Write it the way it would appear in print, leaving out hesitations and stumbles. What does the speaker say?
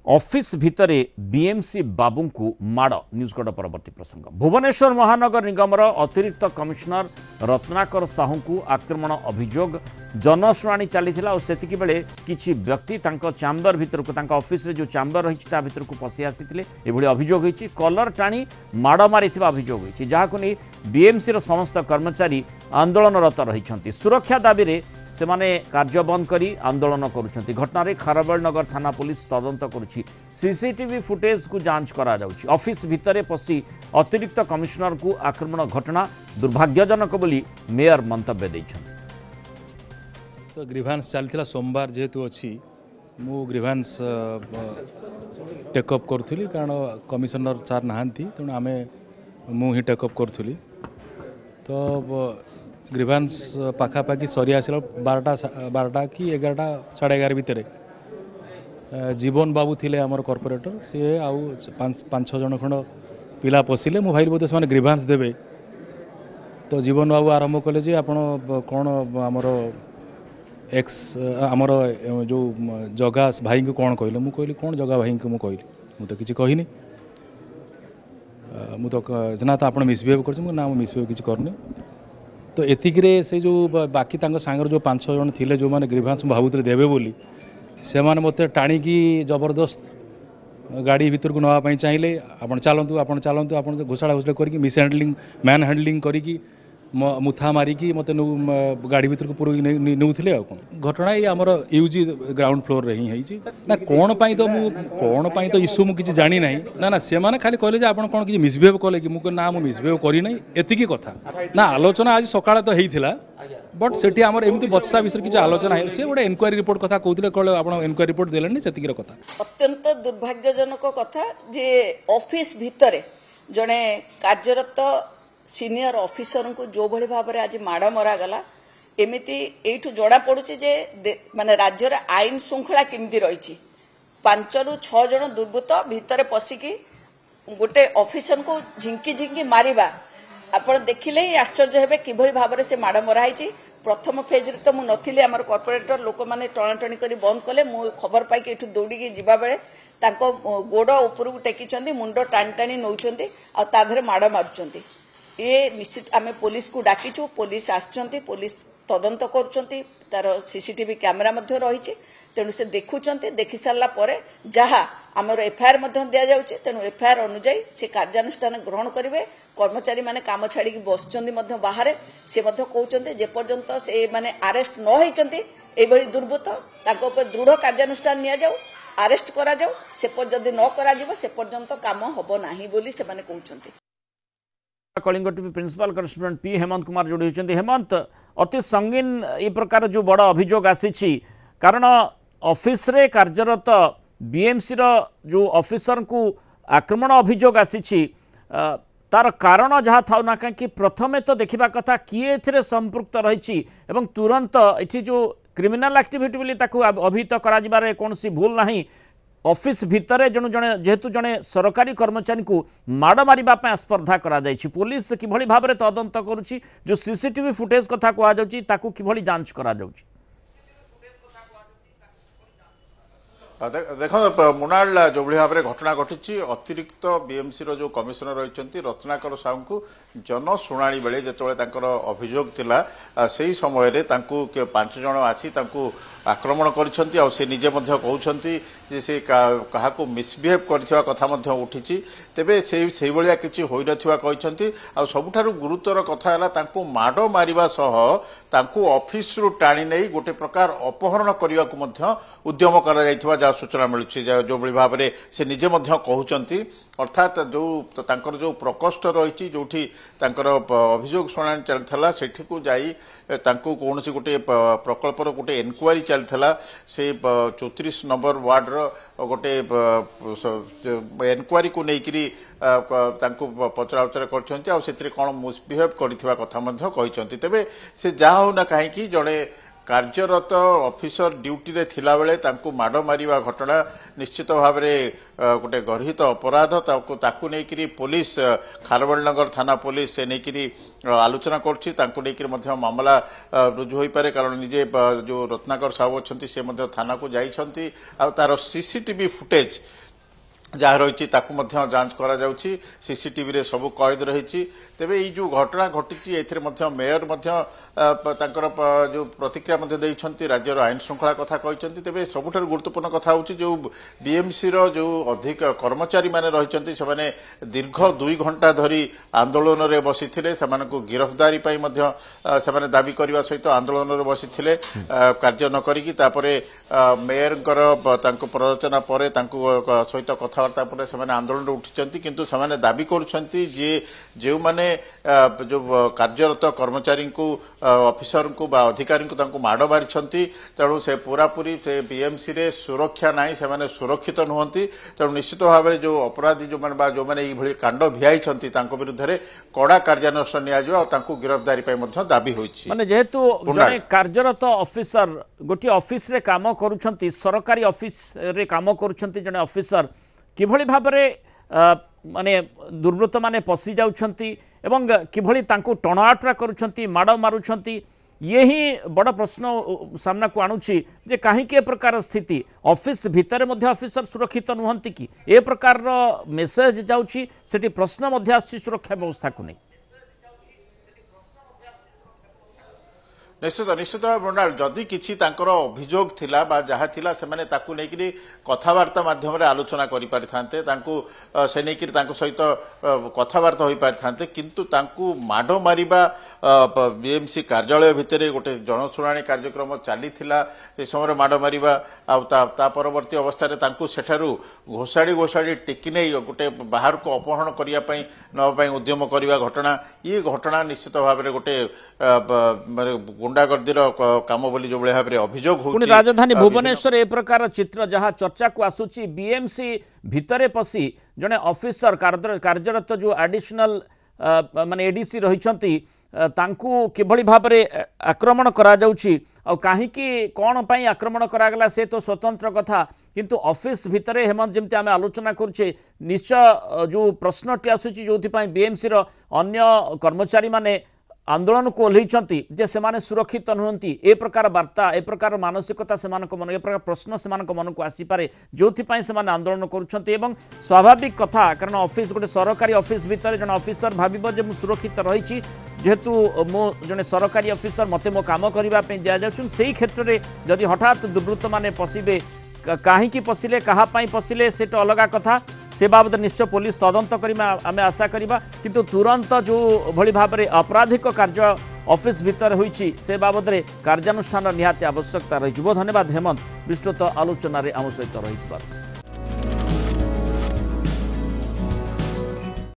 Office भितरे BMC बाबू को माड़ न्यूजगढ़ परवर्ती प्रसंग भुवनेश्वर महानगर निगमर अतिरिक्त कमिशनर रत्नाकर साहू को आक्रमण अभियोग जनशुणाणी चली से बेले किछि व्यक्ति चैम्बर भितर को ऑफिस रे जो चैम्बर रही भितर को पशि आसी अभियोग होती कलर टाणी माड़ मारी अभियोग होती जहां नहीं बीएमसी रो समस्त कर्मचारी आंदोलनरत रही सुरक्षा दाबी से माने कार्य बंद करी आंदोलन करुछंती घटना खारबेल नगर थाना पुलिस तदंत करुछि सीसीटीवी फुटेज को जांच करा जाउछि ऑफिस भितरे पसी अतिरिक्त कमिश्नर को आक्रमण घटना दुर्भाग्यजनक बोली मेयर मंतव्य दैछन। तो ग्रीवांस चलथिला सोमवार जेहेतु अछि मु ग्रीवांस टेकअप करथुली कारण कमिश्नर सार नहांती तेणु आमे मु ही टेकअप करथुली तो ग्रीवांस पाखापाखि सरी आसला 12टा कि 11टा 11:30 भितर जीवन बाबू थिले आमर कॉर्पोरेटर सी आउ 5-6 जन खंड पिला पशिले मु भाई बोधे से ग्रीवांस देवे तो जीवन बाबू आरंभ कले जे आपण कौन आमर एक्स आमर जो जगा भाई को कौन कहले मु कहली कौन जगा भाई को मु कहली मु तो किछि कहिनी मु तो जना तो आपण मिसबिहेव कर ना मिसबिहेव किछि करनी तो एतिकरे से जो बाकी सांगर जो 5-6 जन थिले जो माने ग्रीवांस भावुते देवे बोली से माने मते टाणी की जबरदस्त गाड़ी भीतर को नवा चाहिए आपण चलतु आपण घोषाड़ा घोषणा करके मिस हैंडलिंग मैन हैंडलिंग करके मुथा मारिकी मत गाड़ी भीतर को पूरा नौले घटना ये आमर यूजी ग्राउंड फ्लोर रे ही ना कौन तो इश्यू मुझे जानी ना ना से माने खाली कहले आप कौन किसी मिसबिहेव कले कि मुझे ना मिसबिहेव करना एतिकी कथा ना आलोचना आज सकाଳେ तो होता बट से आमर एमती बच्चा विषय किसी आलोचना है सी गोटे इनक्वारी रिपोर्ट कथा कहते कौन आप इनक्वारी रिपोर्ट देलेनी से कथा अत्यंत दुर्भाग्यजनक कथा जे ऑफिस भितर जड़े कार्यरत सीनियर ऑफिसर को जो भली भाव में आज माड़ मरा गला एमिति एठू जड़ा पड़ुछि जे माने राज्य रे आईन श्रृंखला केमिति रही 5 ରୁ 6 जन दुर्बृत्त भितर पशिकी गोटे ऑफिसर को झिंकी झिंकी मारिबा आपण देखिले ही आश्चर्य हेबे किभली भाव में से माड़ मरा है प्रथम फेज रे तो मु नथिले हमर कॉर्पोरेटर लोक माने टणाटणी करी बंद कले मु खबर पाई कि एठू दौड़ी जिबा बेले तांको गोड़ ऊपर को टेकिचंदी मुंडो टाणी टाणी नौचंदी आ ताधरे माड़ मारुचंदी ये निश्चित आमे पुलिस को डाकिचु पुलिस आछंती पुलिस तदंत करूचंती तार सीसीटीवी कैमरा मध्य रही तेणु से देखुचंती देखि सारला परे जहा आमर एफआईआर मध्य दिया जाउची तेणु एफआईआर अनुसार से कार्यानुष्ठान ग्रहण करिवे कर्मचारी माने काम छाड़ी बसचंदी मध्य बाहर से मध्य कहउचंती जे पर्यंत से माने अरेस्ट न होइचंती एभली दुर्बृत्त ताको ऊपर दृढ़ कार्यानुष्ठान निया जाउ अरेस्ट करा जाउ से पर्यंत न करा जिवो से पर्यंत काम हबो नाही बोली से माने कहउचंती। Kalinga TV principal correspondent P Hemant Kumar जोड़ी होती हेमंत अति संगीन ये प्रकार जो बड़ अभियोग आसी कारण ऑफिस रे कार्यरत बीएमसी रो जो ऑफिसर को आक्रमण अभियोग आसी तार कारण जहाँ था ना कहीं प्रथमे तो देखा कथा किए एथिरे संपृक्त रही तुरंत ये जो क्रिमिनाल एक्टिविटी बोली अभिहित कर कौन भूल नहीं ऑफिस भितर जन जने जेहेतु जने सरकारी कर्मचारी को माड़ मारिबा स्पर्धा करा जायछि पुलिस किभली भाव में तदंत करुछि जो सीसीटीवी फुटेज कथा कहा जाउछि ताकू किभली जांच करा जाउछि। देख मुनाल जो भाव में घटना घटी अतिरिक्त बीएमसी जो कमिशनर रही रत्नाकर साहू को जनशुणाणी बेले जो अभियोग थिला से समय 5 जन आसी आक्रमण कर निजे कहते से क्या मिसबिहेव करथिबा कथा उठी तेबे से भाया किसी हो कहते सबुठारु गुरुतर कथा है माड़ मारिबा सह ऑफिस रु टाणी नहीं गोटे प्रकार अपहरण करने को उद्यम कर सूचना मिलूँ जो भाव में से निजे कहते अर्थात जो प्रकोष्ठ रही जो अभियोग शुणाणी चलता से कौन गोटे प्रकल्पर गोटे एनक्वारी चलता से 34 नंबर वार्डर गोटे एनक्वारी को लेकिन पचरा उचरा कर कौन मिसबिहेव करथिबा कथा कहते तेबे से जहाँ होना कहीं जड़े କାର୍ଯ୍ୟରତ ଅଫିସର ଡ୍ୟୁଟିରେ ଥିଲାବେଳେ ତାଙ୍କୁ ମାଡ଼ ମାରିବା ଘଟଣା ନିଶ୍ଚିତ ଭାବରେ ଗୋଟେ ଗର୍ହିତ ଅପରାଧ। ତାକୁ ନେଇକରି ପୋଲିସ ଖାରବେଳନଗର ଥାନା ପୋଲିସ ସେ ନେଇକରି ଆଲୋଚନା କରୁଛି। ତାଙ୍କୁ ନେଇକରି ମଧ୍ୟ ମାମଲା ରୁଜୁ ହୋଇପାରେ, କାରଣ ନିଜେ ଯେଉଁ ରତ୍ନାକର ସାହୁ ଅଛନ୍ତି ସେ ମଧ୍ୟ ଥାନାକୁ ଯାଇଛନ୍ତି। ଆଉ ତାର ସିସିଟିଭି ଫୁଟେଜ ଯାହା ରହିଛି ତାକୁ ମଧ୍ୟ ଯାଞ୍ଚ କରାଯାଉଛି। ସିସିଟିଭିରେ ସବୁ କଏଦ ରହିଛି। ତେବେ ଏଇ ଯେଉଁ ଘଟଣା ଘଟିଛି ଏଥିରେ ମଧ୍ୟ ମେୟର ମଧ୍ୟ ତାଙ୍କର ଯେଉଁ ପ୍ରତିକ୍ରିୟା ମଧ୍ୟ ଦେଇଛନ୍ତି, ରାଜ୍ୟର ଆଇନ ଶୃଙ୍ଖଳା କଥା କହିଛନ୍ତି। ତେବେ ସବୁଠାରୁ ଗୁରୁତ୍ୱପୂର୍ଣ୍ଣ କଥା ହେଉଛି ଯେଉଁ ବିଏମ୍ସିର ଯେଉଁ ଅଧିକ କର୍ମଚାରୀମାନେ ରହିଛନ୍ତି ସେମାନେ ଦୀର୍ଘ 2 ଘଣ୍ଟା ଧରି ଆନ୍ଦୋଳନରେ ବସିଥିଲେ। ସେମାନଙ୍କୁ ଗିରଫଦାରୀ ପାଇଁ ମଧ୍ୟ ସେମାନେ ଦାବି କରିବା ସହିତ ଆନ୍ଦୋଳନରେ ବସିଥିଲେ କାର୍ଯ୍ୟ ନ କରିକି। ତାପରେ ମେୟରଙ୍କର ତାଙ୍କ ପ୍ରରୋଚନା ପରେ ତାଙ୍କୁ ସହିତ କଥାବାର୍ତ୍ତା ପରେ ସେମାନେ ଆନ୍ଦୋଳନରେ ଉଠିଛନ୍ତି। କିନ୍ତୁ ସେମାନେ ଦାବି କରୁଛନ୍ତି ଯେ ଯେଉଁମାନେ ଯେଉଁ କାର୍ଯ୍ୟରତ କର୍ମଚାରୀଙ୍କୁ ଅଫିସରଙ୍କୁ ବା ଅଧିକାରୀଙ୍କୁ ତାଙ୍କୁ ମାଡ଼ ମାରିଛନ୍ତି, ତେଣୁ ସେ ପୁରାପୁରି ସେ ବିଏମ୍ସିରେ ସୁରକ୍ଷା ନାହିଁ, ସେମାନେ ସୁରକ୍ଷିତ ନୁହନ୍ତି। ତେଣୁ ନିଶ୍ଚିତ ଭାବରେ ଯେଉଁ ଅପରାଧୀ ଯେଉଁମାନେ ଏଇଭଳି କାଣ୍ଡ ଭିଆଇଛନ୍ତି ତାଙ୍କ ବିରୁଦ୍ଧରେ କଡ଼ା କାର୍ଯ୍ୟାନୁଷ୍ଠାନ ନିଆଯିବ ଆଉ ତାଙ୍କୁ ଗିରଫଦାରୀ ପାଇଁ ମଧ୍ୟ ଦାବି ହୋଇଛି। ମାନେ ଯେହେତୁ ଜଣେ କାର୍ଯ୍ୟରତ ଅଫିସର ଗୋଟିଏ ଅଫିସରେ କାମ କରୁଛନ୍ତି, ସରକାରୀ ଅଫିସରେ କାମ କରୁଛନ୍ତି ଜଣେ ଅଫିସର, কিভাবে ভাবে মানে দুর্বৃত্ত মানে পশি যাচ্ছেন এবং কিভাবে তাঁকু টଣାটরা করছেন মাড় মারুছেন, ये ही बड़ प्रश्न सामना को आणुछि जे कहीं ए प्रकार स्थिति ऑफिस भितर मध्य ऑफिसर सुरक्षित नुहंती कि ए प्रकार मेसेज जाउछि सेठी प्रश्न मध्य आछि सुरक्षा व्यवस्था को नहीं। निश्चित निश्चित मृणाल जदि किछि तांकर अभियोग थिला बा जहा थिला से माने ताकू नेकिरी कथावार्ता माध्यम रे आलोचना करि पारि थांते, तांकू से नेकिरी तांको सहित कथावार्ता होई पारि थांते, किंतु तांकू माडो मारिबा बीएमसी कार्यालय भितरे गोटे जनशुणाणी कार्यक्रम चली थिला। ए समय माडो मारिबा आ ता परवर्ती अवस्था रे तांकू सेठारु घोषाड़ी घोषाड़ी टेकी नै गोटे बाहर को अपहरण करिया पई न पई उद्यम करिबा घटना, ये घटना निश्चित भाव रे गोटे गुंडागर्दीर काम बोली जो भाव में अभियोग हो। राजधानी भुवनेश्वर ए प्रकार चित्र जहाँ चर्चा को आसूची बीएमसी भितरे पशि जड़े ऑफिसर कार्यरत जो एडिशनल माने एडीसी रही किभली भाव में आक्रमण करा कहीं कौन पाई आक्रमण करागला से तो स्वतंत्र कथा, किंतु ऑफिस भितर हेमंत जमती आम आलोचना करुचे निश्चय जो प्रश्नटी आसूची जो बीएमसी अन्य कर्मचारी माने आंदोलन को ओह्लैंती जे सेमाने सुरक्षित नुहंती, ए प्रकार वार्ता ए प्रकार मानसिकता से मन ए प्रकार प्रश्न से मन को आसीपे जो से आंदोलन करुँच। स्वाभाविक कथा कारण ऑफिस गोटे सरकारी ऑफिस भितर जन ऑफिसर भाव जे मुझे सुरक्षित रही जेहेतु मो जड़े सरकारी ऑफिसर मते मो काम करने दि जाऊँ से क्षेत्र में जदि हठात दुर्वृत्त माने पशिबे कहीं पशिले क्या पशिले से तो अलग कथा, से बाबद निश्चय पुलिस तदंत आम आशा करवा, किंतु तुरंत जो भली भाव में आपराधिक कार्य ऑफिस भितर होईची से बाबद में कार्यानुष्ठान निहाती आवश्यकता रही। बहुत धन्यवाद हेमंत विस्तृत आलोचन आम सहित रही।